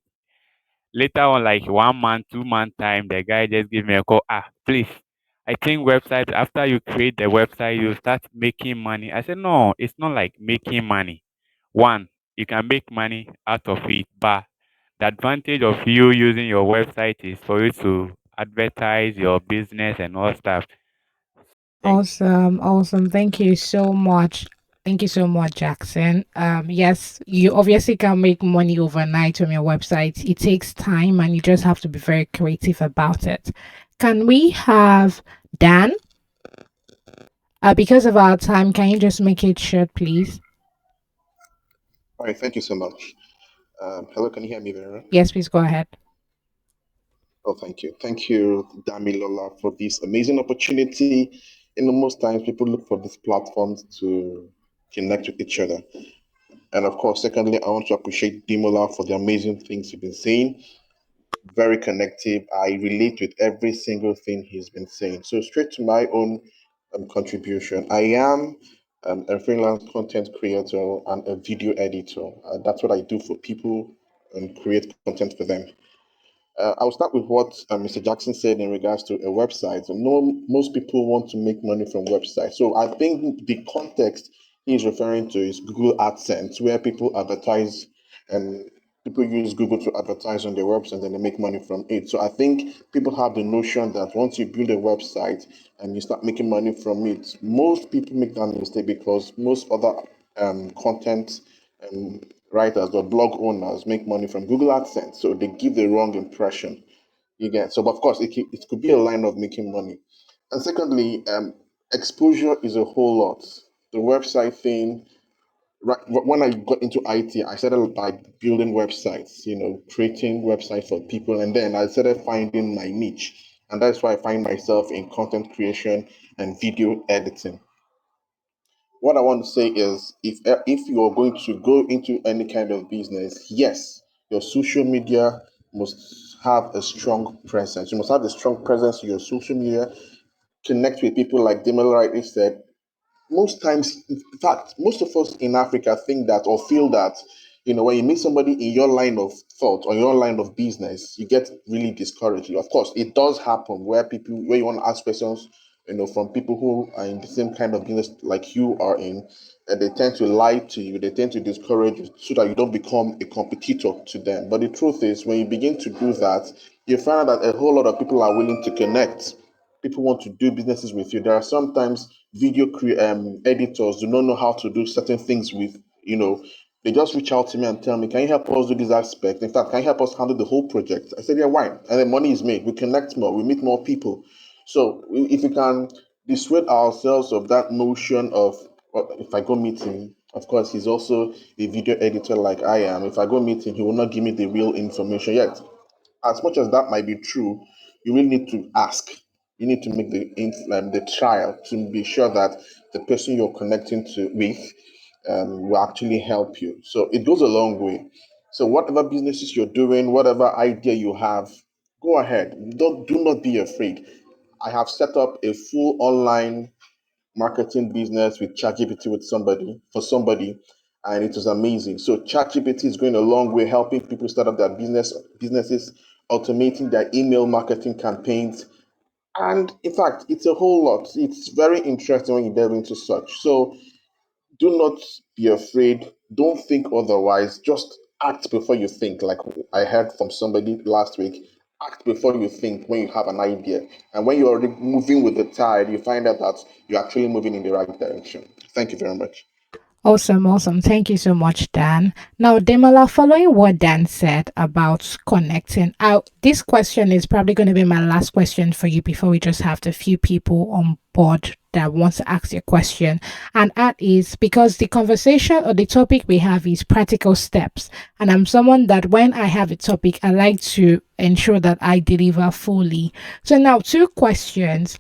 Later on, like 1 month, 2 month time, the guy just give me a call. Please, I think website after you create the website, you start making money. I said no, it's not like making money. One, you can make money out of it, but the advantage of you using your website is for you to advertise your business and all stuff. Thank you. Awesome. Awesome. Thank you so much. Thank you so much, Jackson. Yes, you obviously can make money overnight from your website. It takes time and you just have to be very creative about it. Can we have Dan? Because of our time, can you just make it short, please? All right, thank you so much. Hello, can you hear me, Vera? Yes, please go ahead. Oh, thank you. Thank you, Damilola, for this amazing opportunity. Most times people look for these platforms to connect with each other. And of course, secondly, I want to appreciate Demola for the amazing things you've been saying. Very connective. I relate with every single thing he's been saying. So straight to my own contribution. I am a freelance content creator and a video editor. That's what I do for people and create content for them. I'll start with what Mr. Jackson said in regards to a website. So no, most people want to make money from websites. So I think the context he's referring to is Google AdSense, where people advertise and people use Google to advertise on their website and they make money from it. So I think people have the notion that once you build a website and you start making money from it, most people make that mistake because most other content writers or blog owners make money from Google AdSense. So they give the wrong impression. You get so, but of course, it could be a line of making money. And secondly, exposure is a whole lot. The website thing, right? When I got into IT, I started by building websites, creating websites for people, and then I started finding my niche, and that's why I find myself in content creation and video editing. What I want to say is, if you are going to go into any kind of business, yes, your social media must have a strong presence. You must have a strong presence in your social media. Connect with people like Demola rightly said. Most times, in fact, most of us in Africa think that or feel that, when you meet somebody in your line of thought or your line of business, you get really discouraged. Of course, it does happen where you want to ask questions, from people who are in the same kind of business like you are in, and they tend to lie to you, they tend to discourage you so that you don't become a competitor to them. But the truth is, when you begin to do that, you find out that a whole lot of people are willing to connect. People want to do businesses with you. There are sometimes editors do not know how to do certain things they just reach out to me and tell me, can you help us do this aspect? In fact, can you help us handle the whole project? I said, yeah, why? And then money is made. We connect more. We meet more people. So if we can dissuade ourselves of that notion of, well, if I go meet him, of course, he's also a video editor like I am. If I go meet him, he will not give me the real information yet. As much as that might be true, you will need to ask. You need to make the trial to be sure that the person you're connecting to with will actually help you. So it goes a long way. So whatever businesses you're doing, whatever idea you have, go ahead. Do not be afraid. I have set up a full online marketing business with ChatGPT for somebody, and it was amazing. So ChatGPT is going a long way helping people start up their businesses, automating their email marketing campaigns. And in fact, it's a whole lot. It's very interesting when you delve into such. So do not be afraid. Don't think otherwise. Just act before you think. Like I heard from somebody last week, act before you think when you have an idea. And when you're already moving with the tide, you find out that you're actually moving in the right direction. Thank you very much. Awesome, awesome. Thank you so much, Dan. Now, Demola, following what Dan said about connecting, this question is probably going to be my last question for you before we just have the few people on board that wants to ask your question. And that is because the conversation or the topic we have is practical steps. And I'm someone that when I have a topic, I like to ensure that I deliver fully. So now, two questions.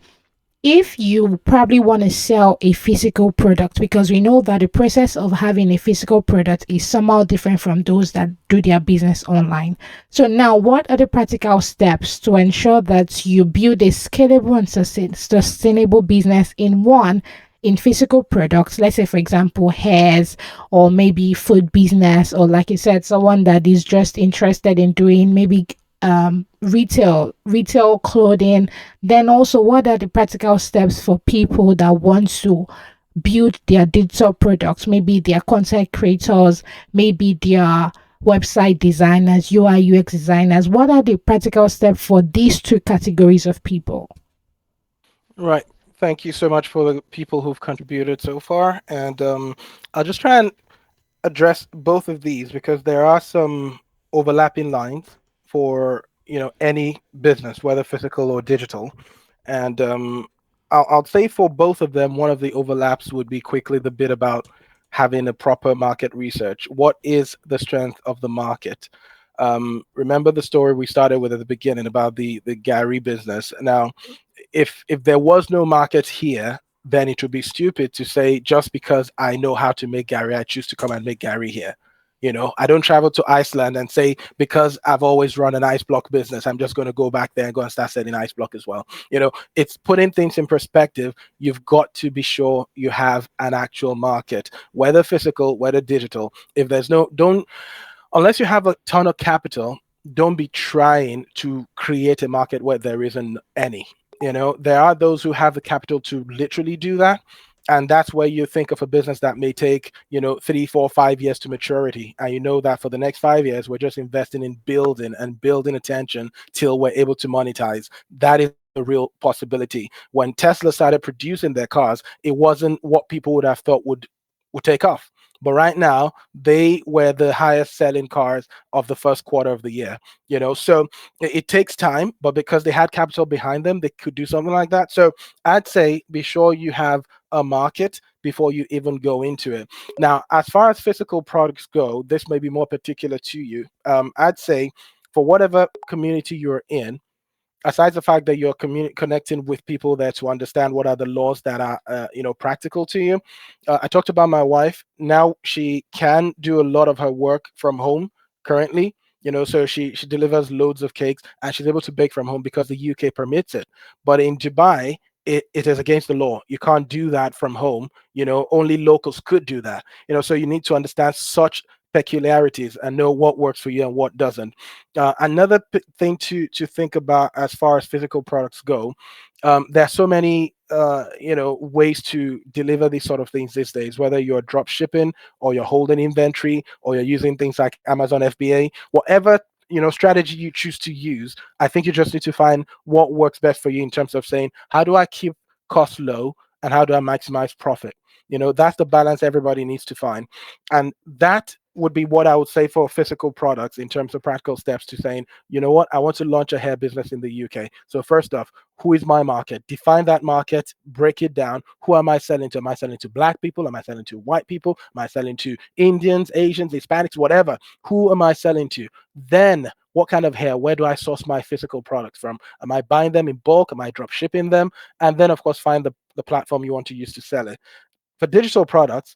If you probably want to sell a physical product, because we know that the process of having a physical product is somehow different from those that do their business online. So now, what are the practical steps to ensure that you build a scalable and sustainable business in physical products? Let's say, for example, hairs, or maybe food business, or like you said, someone that is just interested in doing maybe retail clothing. Then also, what are the practical steps for people that want to build their digital products? Maybe they're content creators, maybe they're website designers, UI UX designers. What are the practical steps for these two categories of people? Right. Thank you so much for the people who've contributed so far. And I'll just try and address both of these because there are some overlapping lines for any business, whether physical or digital. And I'll say for both of them, one of the overlaps would be quickly the bit about having a proper market research. What is the strength of the market? Remember the story we started with at the beginning about the Gary business. Now, if there was no market here, then it would be stupid to say just because I know how to make Gary, I choose to come and make Gary here. I don't travel to Iceland and say because I've always run an ice block business, I'm just going to go back there and go and start selling ice block as well. It's putting things in perspective. You've got to be sure you have an actual market, whether physical, whether digital. If there's no, don't unless you have a ton of capital, don't be trying to create a market where there isn't any. There are those who have the capital to literally do that. And that's where you think of a business that may take, 3, 4, 5 years to maturity. And you know that for the next 5 years, we're just investing in building and building attention till we're able to monetize. That is a real possibility. When Tesla started producing their cars, it wasn't what people would have thought would take off. But right now, they were the highest selling cars of the first quarter of the year. So it takes time, but because they had capital behind them, they could do something like that. So I'd say be sure you have a market before you even go into it. Now, as far as physical products go, this may be more particular to you. I'd say for whatever community you're in, aside the fact that you're connecting with people there to understand what are the laws that are practical to you. I talked about my wife. Now she can do a lot of her work from home currently. So she delivers loads of cakes and she's able to bake from home because the UK permits it. But in Dubai, it is against the law. You can't do that from home. Only locals could do that. So you need to understand such peculiarities and know what works for you and what doesn't. Another thing to think about as far as physical products go, there are so many ways to deliver these sort of things these days, whether you're drop shipping or you're holding inventory or you're using things like Amazon FBA, whatever strategy you choose to use. I think you just need to find what works best for you in terms of saying, how do I keep costs low and how do I maximize profit? That's the balance everybody needs to find. And that would be what I would say for physical products in terms of practical steps to saying, you know what, I want to launch a hair business in the UK. So first off, who is my market? Define that market, break it down. Who am I selling to? Am I selling to black people? Am I selling to white people? Am I selling to Indians, Asians, Hispanics, whatever? Who am I selling to? Then what kind of hair? Where do I source my physical products from? Am I buying them in bulk? Am I drop shipping them? And then of course, find the platform you want to use to sell it. For digital products,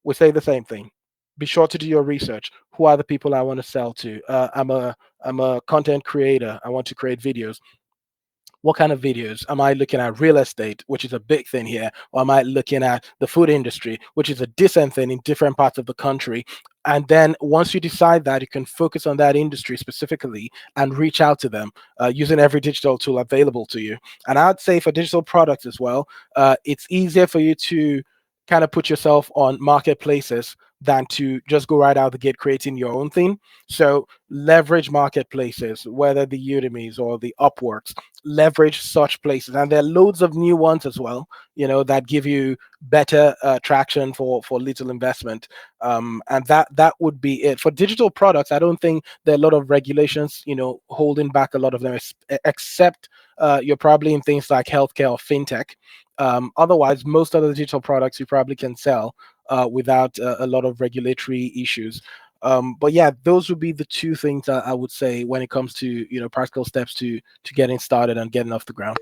we say the same thing. Be sure to do your research. Who are the people I want to sell to? I'm a content creator. I want to create videos. What kind of videos? Am I looking at real estate, which is a big thing here? Or am I looking at the food industry, which is a decent thing in different parts of the country? And then once you decide that, you can focus on that industry specifically and reach out to them using every digital tool available to you. And I'd say for digital products as well, it's easier for you to kind of put yourself on marketplaces than to just go right out the gate creating your own thing. So leverage marketplaces, whether the Udemy's or the Upworks, leverage such places, and there are loads of new ones as well. That give you better traction for little investment. And that would be it for digital products. I don't think there are a lot of regulations, holding back a lot of them, except you're probably in things like healthcare or fintech. Otherwise, most other digital products you probably can sell without a lot of regulatory issues. But yeah, those would be the two things that I would say when it comes to practical steps to getting started and getting off the ground.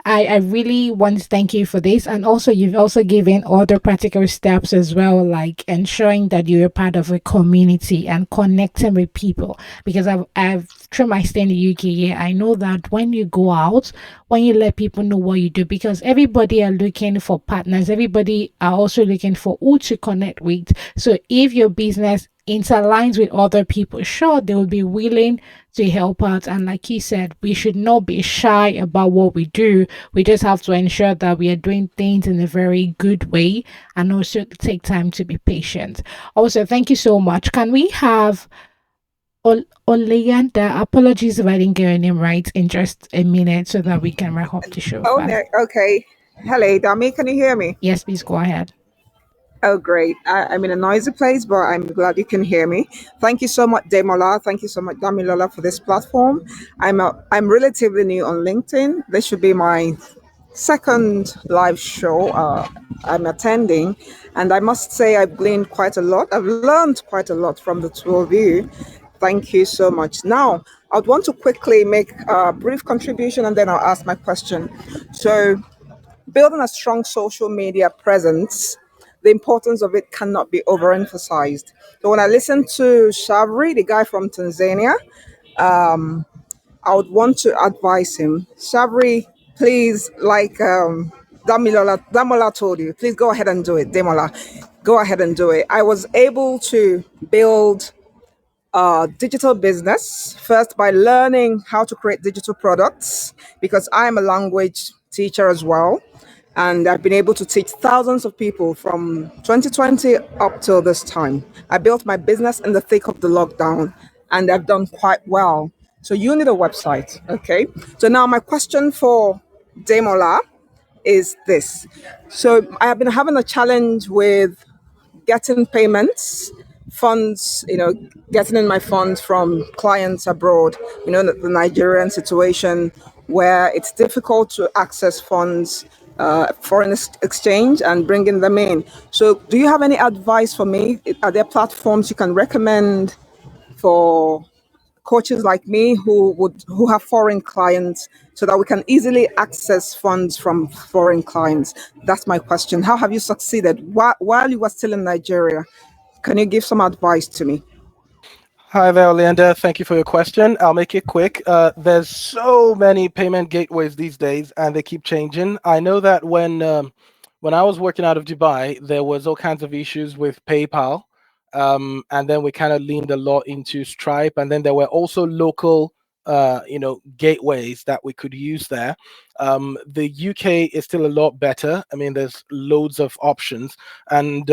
I really want to thank you for this. And also, you've also given other practical steps as well, like ensuring that you're a part of a community and connecting with people. Because I've through my stay in the UK, yeah, I know that when you go out, when you let people know what you do, because everybody are looking for partners, everybody are also looking for who to connect with. So if your business interlines with other people, sure, they will be willing to help out. And like you said, we should not be shy about what we do. We just have to ensure that we are doing things in a very good way and also take time to be patient. Also, thank you so much. Can we have Oleanda? Apologies if I didn't get your name right, in just a minute so that we can wrap up the show Oh, fast. okay. Hello, Dami. Can you hear me? Yes, please go ahead. Oh, great. I'm in a noisy place, but I'm glad you can hear me. Thank you so much, Demola. Thank you so much, Damilola, for this platform. I'm relatively new on LinkedIn. This should be my second live show I'm attending, and I must say I've gleaned quite a lot. I've learned quite a lot from the two of you. Thank you so much. Now, I'd want to quickly make a brief contribution, and then I'll ask my question. So, building a strong social media presence, the importance of it cannot be overemphasized. So when I listen to Shavri, the guy from Tanzania, I would want to advise him. Shavri, please, like Damola told you, please go ahead and do it. Demola, go ahead and do it. I was able to build digital business first by learning how to create digital products because I'm a language teacher as well. And I've been able to teach thousands of people from 2020 up till this time. I built my business in the thick of the lockdown and I've done quite well. So you need a website, okay? So now my question for Demola is this. So I have been having a challenge with getting payments, funds, getting in my funds from clients abroad, the Nigerian situation where it's difficult to access funds, foreign exchange, and bringing them in. So, do you have any advice for me? Are there platforms you can recommend for coaches like me who have foreign clients so that we can easily access funds from foreign clients? That's my question. How have you succeeded while you were still in Nigeria? Can you give some advice to me? Hi there, Leander. Thank you for your question. I'll make it quick. There's so many payment gateways these days, and they keep changing. I know that when I was working out of Dubai, there was all kinds of issues with PayPal, and then we kind of leaned a lot into Stripe, and then there were also local, gateways that we could use there. The UK is still a lot better. I mean, there's loads of options, and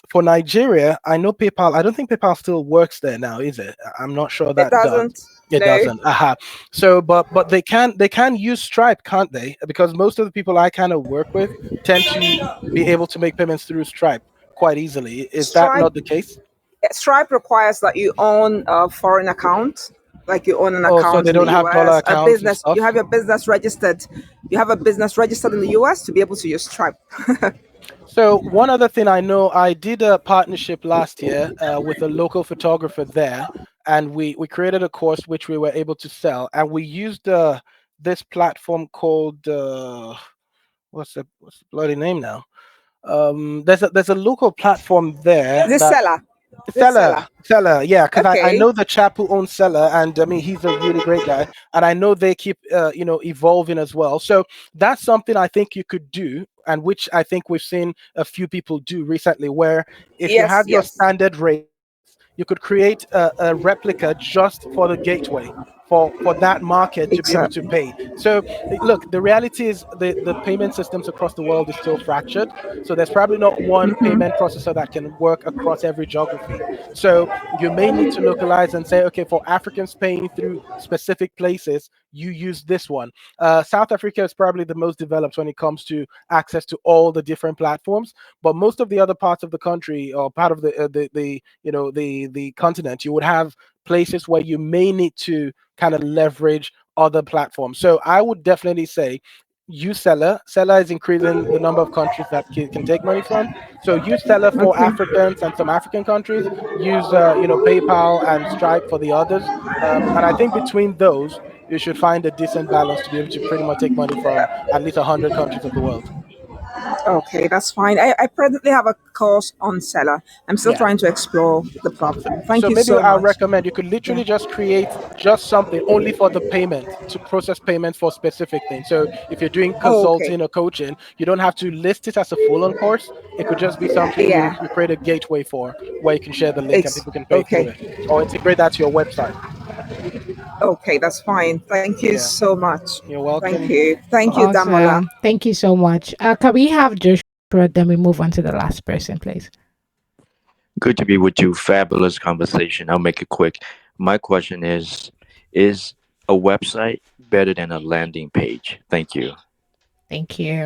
for Nigeria, I know PayPal. I don't think PayPal still works there now, is it? I'm not sure It that does. doesn't. It No. doesn't. Aha. So, but they can use Stripe, can't they? Because most of the people I kind of work with tend to be able to make payments through Stripe quite easily. Is that Stripe not the case? Stripe requires that you own a foreign account, like you own an Oh, so account they in the don't have dollar US, a accounts and business. You stuff. have your business registered. You have a business registered in the US to be able to use Stripe. So one other thing I know, I did a partnership last year with a local photographer there, and we created a course which we were able to sell, and we used this platform called what's the bloody name now? There's a local platform there This that seller, this Seller, seller. Seller, yeah, because I Okay. know the chap who owns Seller, and I mean he's a really great guy, and I know they keep evolving as well. So that's something I think you could do, and which I think we've seen a few people do recently, where if you Yes, have your yes. standard rate, you could create a replica just for the gateway for that market to be able to Exactly. pay. So look, the reality is the payment systems across the world is still fractured. So there's probably not one payment processor that can work across every geography. So you may need to localize and say, okay, for Africans paying through specific places, you use this one. South Africa is probably the most developed when it comes to access to all the different platforms, but most of the other parts of the country or part of the the continent, you would have places where you may need to kind of leverage other platforms. So I would definitely say use Seller. Seller is increasing the number of countries that can take money from. So use Seller for Okay. Africans and some African countries. Use PayPal and Stripe for the others. And I think between those, you should find a decent balance to be able to pretty much take money from at least 100 countries of the world. Okay, that's fine. I presently have a course on Seller. I'm still Yeah. trying to explore the So, platform. Thank so you maybe so I'll much. recommend you could Yeah. literally just create just something only for the payment to process payments for specific things. So if you're doing Oh, okay. consulting or coaching, you don't have to list it as a full-on course. It could just be something Yeah. you create a gateway for where you can share the link and It's people can pay through okay. it or integrate that to your website. Okay, that's fine. Thank you Yeah, so much. you're Thank welcome. you. Thank you, Damola. Awesome. Thank you so much. Can we have Joshua? Then we move on to the last person, please. Good to be with you. Fabulous conversation. I'll make it quick. My question is a website better than a landing page? Thank you. Thank you.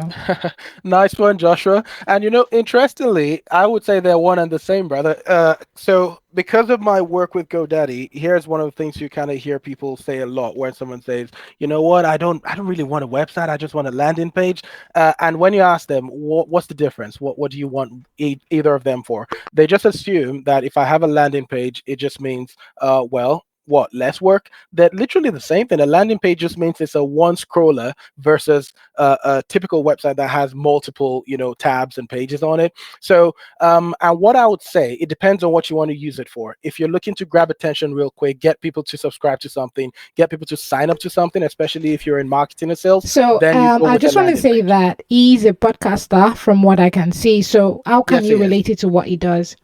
Nice one, Joshua. And interestingly, I would say they're one and the same, brother. So because of my work with GoDaddy, here's one of the things you kind of hear people say a lot when someone says, "You know what? I don't really want a website. I just want a landing page." And when you ask them, what's the difference? What do you want either of them for? They just assume that if I have a landing page, it just means, well, what, less work? That literally the same thing. A landing page just means it's a one scroller versus a typical website that has multiple tabs and pages on it. So and what I would say, it depends on what you want to use it for. If you're looking to grab attention real quick, get people to subscribe to something, get people to sign up to something, especially if you're in marketing and sales, So then you go I with a just want to landing say page. that he's a podcaster from what I can see. So how can Yes, he you is. relate it to what he does?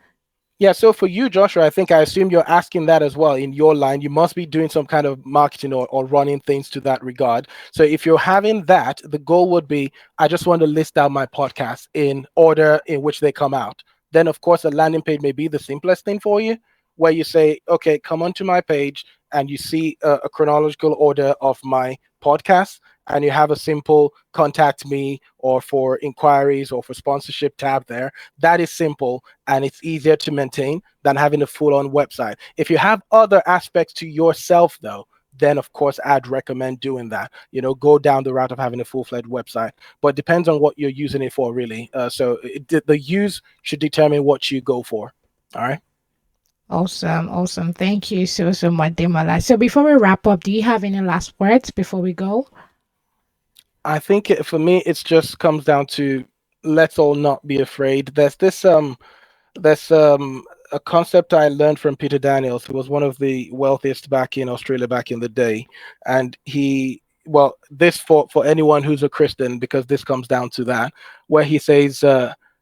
Yeah, so for you, Joshua, I assume you're asking that as well in your line. You must be doing some kind of marketing or running things to that regard. So if you're having that, the goal would be, I just want to list out my podcasts in order in which they come out. Then, of course, a landing page may be the simplest thing for you, where you say, okay, come onto my page and you see a chronological order of my podcasts, and you have a simple contact me or for inquiries or for sponsorship tab there. That is simple and it's easier to maintain than having a full-on website. If you have other aspects to yourself though, then of course I'd recommend doing that. Go down the route of having a full-fledged website, but it depends on what you're using it for, really. The use should determine what you go for. All right. Awesome. Awesome. Thank you so much, Demola. So before we wrap up, do you have any last words before we go? I think for me, it just comes down to, let's all not be afraid. There's a concept I learned from Peter Daniels, who was one of the wealthiest back in Australia back in the day, and this for anyone who's a Christian, because this comes down to that, where he says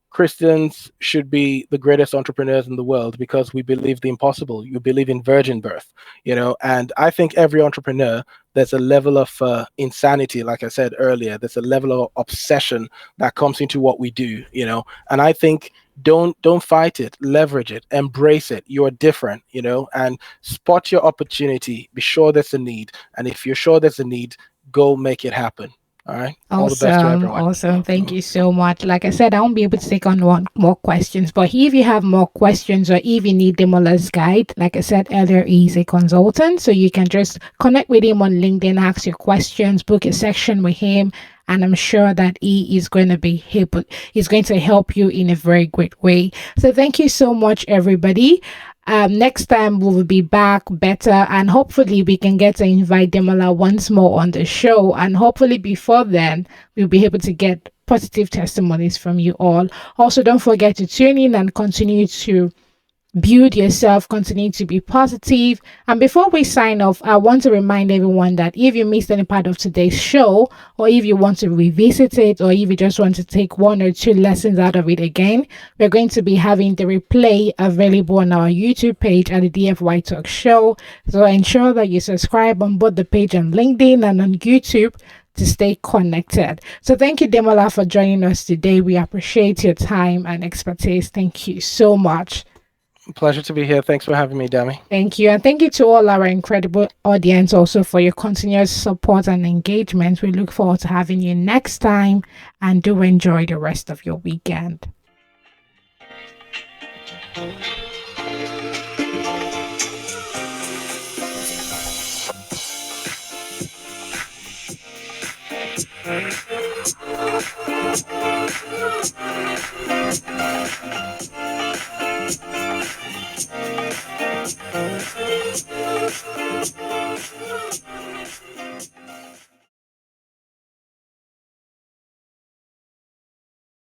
Christians should be the greatest entrepreneurs in the world because we believe the impossible. You believe in virgin birth, and I think every entrepreneur, there's a level of insanity, like I said earlier. There's a level of obsession that comes into what we do, and I think don't fight it, leverage it, embrace it. You're different, and spot your opportunity. Be sure there's a need, and if you're sure there's a need, go make it happen. All right. All the best to Awesome, everyone. awesome. Thank you so much. Like I said, I won't be able to take on one more questions, but if you have more questions or if you need Demola's guide, like I said earlier, he's a consultant, so you can just connect with him on LinkedIn, ask your questions, book a section with him, and I'm sure that he is going to be able, he's going to help you in a very great way. So thank you so much, everybody. Next time we'll be back better, and hopefully we can get to invite Demola once more on the show, and hopefully before then we'll be able to get positive testimonies from you all. Also, don't forget to tune in and continue to build yourself, continue to be positive. And before we sign off, I want to remind everyone that if you missed any part of today's show, or if you want to revisit it, or if you just want to take one or two lessons out of it again, we're going to be having the replay available on our YouTube page at the DFY Talk Show. So ensure that you subscribe on both the page on LinkedIn and on YouTube to stay connected. So thank you, Demola, for joining us today. We appreciate your time and expertise. Thank you so much. Pleasure to be here. Thanks for having me, Dami. Thank you. And thank you to all our incredible audience also for your continuous support and engagement. We look forward to having you next time, and do enjoy the rest of your weekend.